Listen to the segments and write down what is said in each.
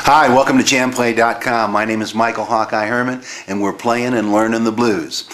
Hi, welcome to JamPlay.com. My name is Michael Hawkeye Herman, and we're playing and learning the blues.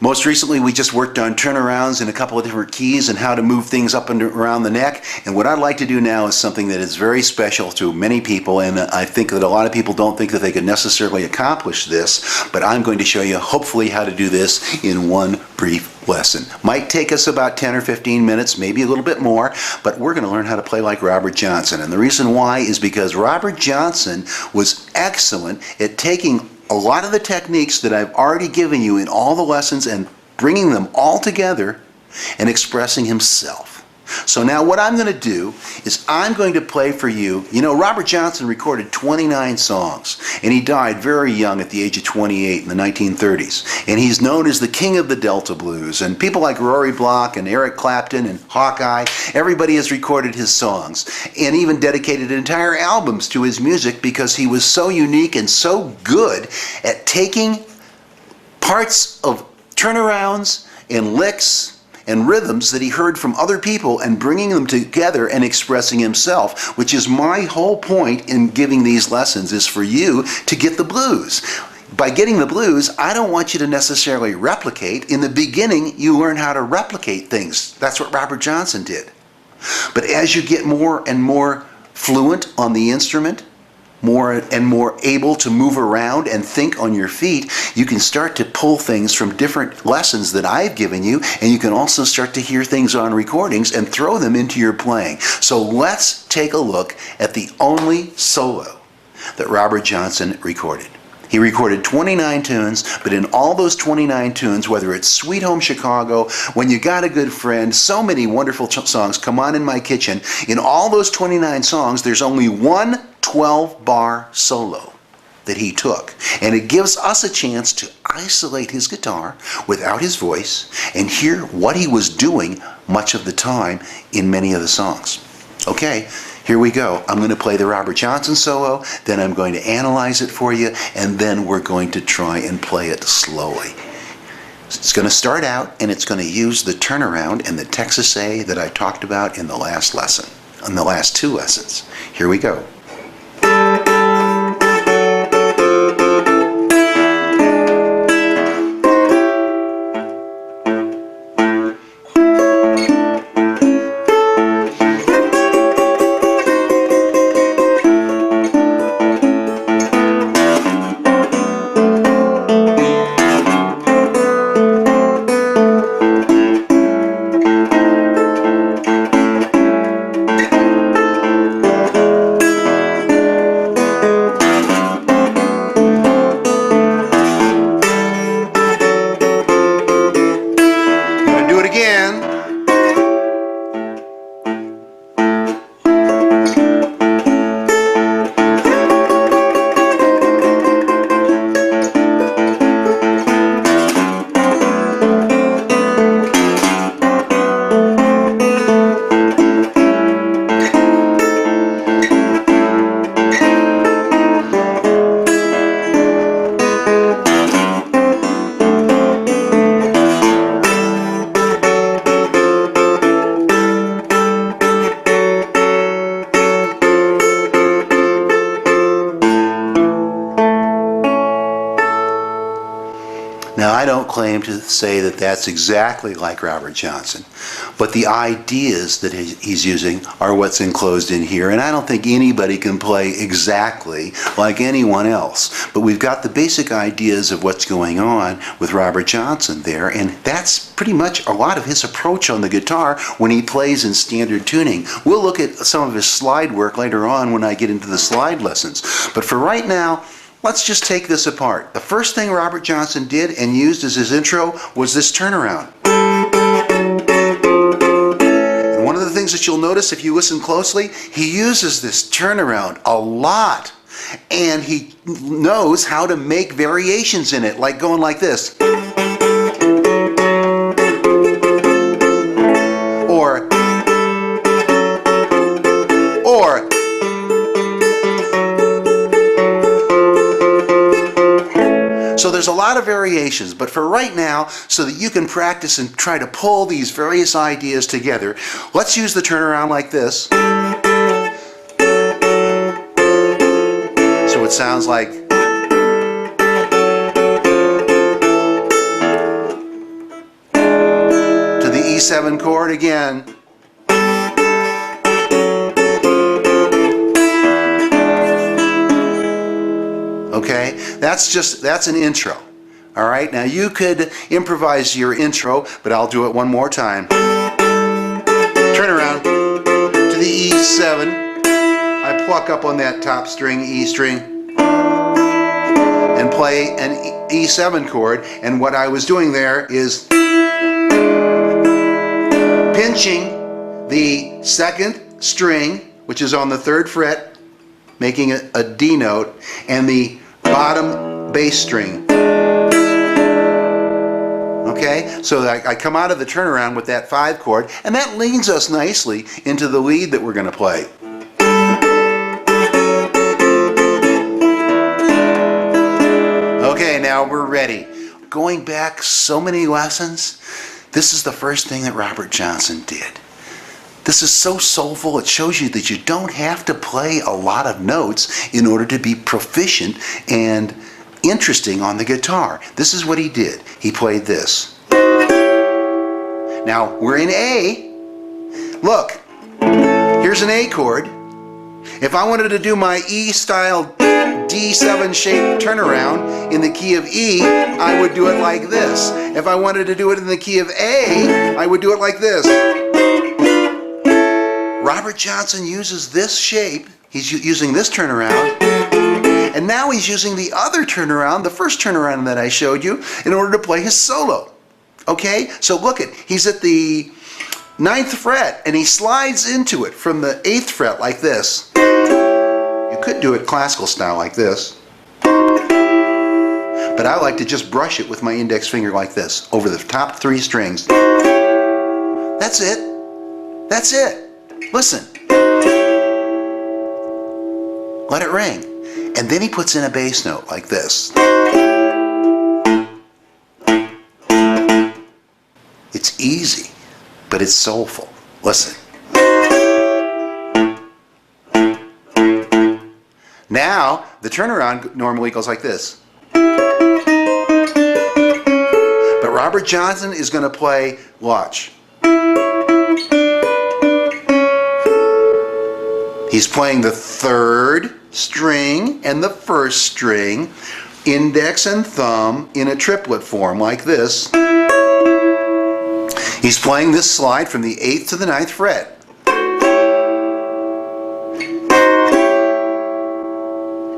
Most recently, we just worked on turnarounds in a couple of different keys and how to move things up and around the neck. And what I'd like to do now is something that is very special to many people, and I think that a lot of people don't think that they could necessarily accomplish this, but I'm going to show you hopefully how to do this in one brief lesson. Might take us about 10 or 15 minutes, maybe a little bit more, but we're going to learn how to play like Robert Johnson. And the reason why is because Robert Johnson was excellent at taking a lot of the techniques that I've already given you in all the lessons and bringing them all together and expressing himself. So now what I'm going to do is I'm going to play for you. You know, Robert Johnson recorded 29 songs, and he died very young at the age of 28 in the 1930s. And he's known as the king of the Delta blues. And people like Rory Block and Eric Clapton and Hawkeye, everybody has recorded his songs and even dedicated entire albums to his music because he was so unique and so good at taking parts of turnarounds and licks and rhythms that he heard from other people and bringing them together and expressing himself, which is my whole point in giving these lessons, is for you to get the blues. By getting the blues, I don't want you to necessarily replicate. In the beginning, you learn how to replicate things. That's what Robert Johnson did. But as you get more and more fluent on the instrument, more and more able to move around and think on your feet, you can start to pull things from different lessons that I've given you, and you can also start to hear things on recordings and throw them into your playing. So let's take a look at the only solo that Robert Johnson recorded. He recorded 29 tunes, but in all those 29 tunes, whether it's Sweet Home Chicago, When You Got a Good Friend, so many wonderful songs, Come On in My Kitchen, in all those 29 songs, there's only one 12-bar solo that he took. And it gives us a chance to isolate his guitar without his voice and hear what he was doing much of the time in many of the songs. Okay, here we go. I'm going to play the Robert Johnson solo, then I'm going to analyze it for you, and then we're going to try and play it slowly. It's going to start out, and it's going to use the turnaround and the Texas A that I talked about in the last lesson, in the last two lessons. Here we go. Now, I don't claim to say that that's exactly like Robert Johnson, but the ideas that he's using are what's enclosed in here, and I don't think anybody can play exactly like anyone else. But we've got the basic ideas of what's going on with Robert Johnson there, and that's pretty much a lot of his approach on the guitar when he plays in standard tuning. We'll look at some of his slide work later on when I get into the slide lessons. But for right now, let's just take this apart. The first thing Robert Johnson did and used as his intro was this turnaround. And one of the things that you'll notice if you listen closely, he uses this turnaround a lot. And he knows how to make variations in it, like going like this. Or so there's a lot of variations, but for right now, so that you can practice and try to pull these various ideas together, let's use the turnaround like this. it sounds like. To the E7 chord again. Okay, that's an intro. All right, now you could improvise your intro, but I'll do it one more time. Turn around to the E7. I pluck up on that top string, E string, and play an E7 chord. And what I was doing there is pinching the second string, which is on the 3rd fret, making it a D note, and the bottom bass string. Okay, so I come out of the turnaround with that 5 chord, and that leads us nicely into the lead that we're going to play. Okay, now we're ready. Going back so many lessons, this is the first thing that Robert Johnson did. This is so soulful, it shows you that you don't have to play a lot of notes in order to be proficient and interesting on the guitar. This is what he did. He played this. Now, we're in A. Look, here's an A chord. If I wanted to do my E-style D7 shaped turnaround in the key of E, I would do it like this. If I wanted to do it in the key of A, I would do it like this. Robert Johnson uses this shape. He's using this turnaround. And now he's using the other turnaround, the first turnaround that I showed you, in order to play his solo. Okay? So look at, he's at the 9th fret and he slides into it from the 8th fret like this. You could do it classical style like this. But I like to just brush it with my index finger like this over the top 3 strings. That's it. That's it. Listen. Let it ring. And then he puts in a bass note like this. It's easy, but it's soulful. Listen. Now, the turnaround normally goes like this. But Robert Johnson is going to play, watch. He's playing the 3rd string and the 1st string, index and thumb in a triplet form like this. He's playing this slide from the 8th to the 9th fret.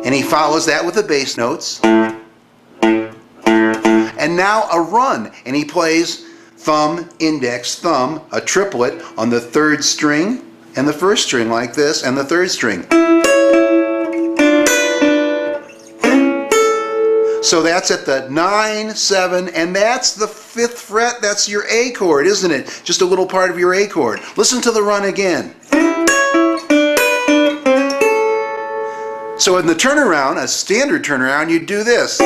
And he follows that with the bass notes. And now a run, and he plays thumb, index, thumb, a triplet on the 3rd string and the 1st string like this, and the 3rd string. So that's at the 9, 7, and that's the 5th fret. That's your A chord, isn't it? Just a little part of your A chord. Listen to the run again. So in the turnaround, a standard turnaround, you do this.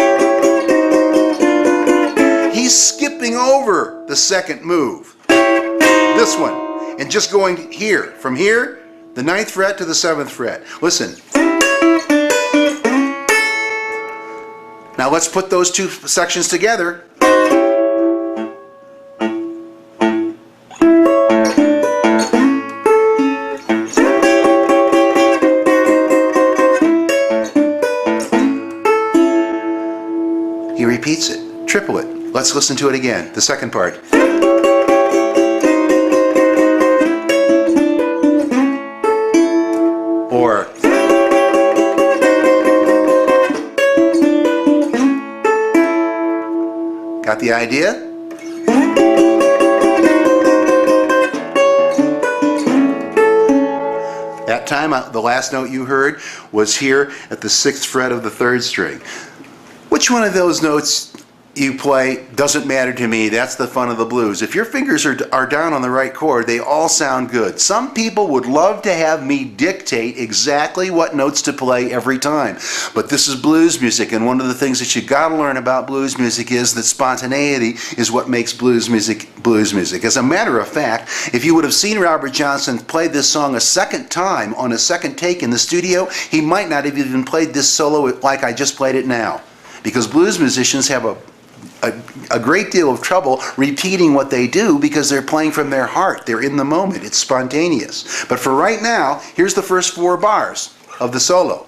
He's skipping over the 2nd move. This one. And just going here, from here, the 9th fret to the 7th fret. Listen. Now let's put those 2 sections together. He repeats it, triplet. Let's listen to it again, the second part. Or got the idea? That time, the last note you heard was here at the 6th fret of the 3rd string. Which one of those notes you play doesn't matter to me. That's the fun of the blues. If your fingers are down on the right chord, they all sound good. Some people would love to have me dictate exactly what notes to play every time. But this is blues music, and one of the things that you got to learn about blues music is that spontaneity is what makes blues music blues music. As a matter of fact, if you would have seen Robert Johnson play this song a second time on a second take in the studio, he might not have even played this solo like I just played it now. Because blues musicians have a great deal of trouble repeating what they do because they're playing from their heart. They're in the moment. It's spontaneous. But for right now, here's the first 4 bars of the solo.